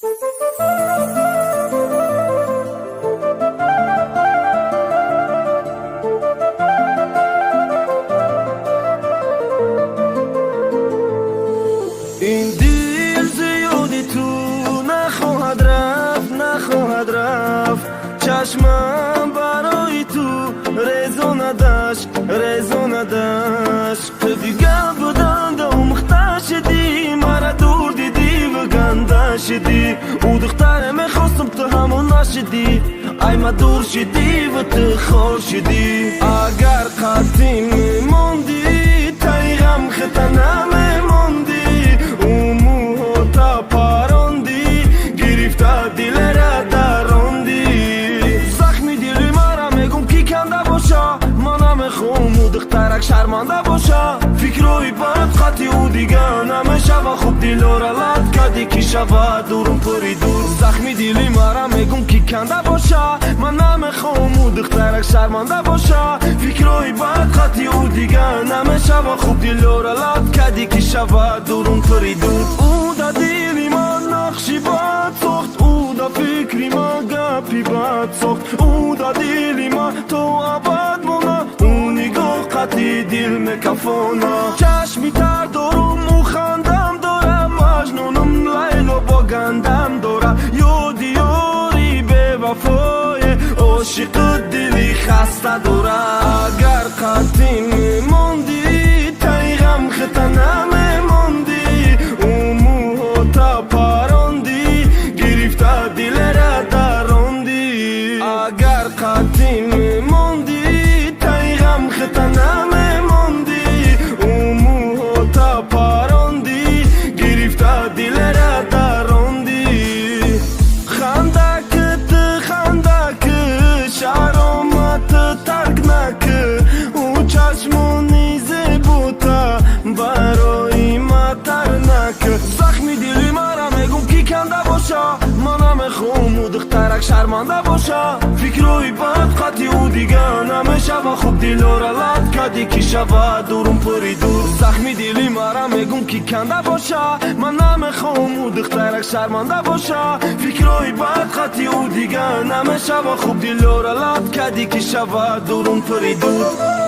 این دل زیادی تو نخواهد رفت چشمم برای تو ریزوندش تو دیگه بودند و مختار شدی مرا دور دیدی و گنده شدی او دختره میخواستم تو همون نشدی ای ما دور شدی و تو خور شدی اگر قطعی میموندی تای غم خطا نمیموندی او موها تا پاروندی گرفته دل را دروندی زخمی دلی مرا میگم کی کنده باشه من نمیخوام او دخترک شرمنده باشه فکروی بد خطی او دیگه نمیشه و خوب دل را لد کردی کی شود دورم پری دور زخمی دلی مرا میگم کی کنده باشه من نمیخوام او دخترک شرمنده باشه فکروی بد خطی او دیگه نمیشه و خوب دل را لد کردی کی شود دورم پری دور او دا دلی من نقشی بد ساخت او دا فکری من گپی بد ساخت او دا دلی من تو ابد مونه او نگاه قطعی دل میکفونه چشمی تر دارم او خندم دارم مجنونم لیلا با گندم داره یادی یاری به وفای عاشق دلی خسته داره اگر قطعی میموندی تای غم خطا نمیموندی او موها تا پاروندی گرفته دل را دروندی اگر قطعی میموندی تای غم خطا نمیموندی او موها تا پاروندی گرفته دل را دروندی خندک شرامت ترک نکه او چشمونی زیبوتا برای ما ترنک زخمی دلی مرا میگم کی کنده باشه من نمیخوام او دخترک شرمنده باشه فکروی بد قطعی او دیگه نمیشه و خوب دل را لد کردی کی شود دورم پری دور زخمی دلی مرا میگم کی کنده باشه من نمیخوام او دخترک شرمنده باشه فکروی بد قطعی او دیگه نمیشه و خوب دل را لد کردی کی شود دورم پری دور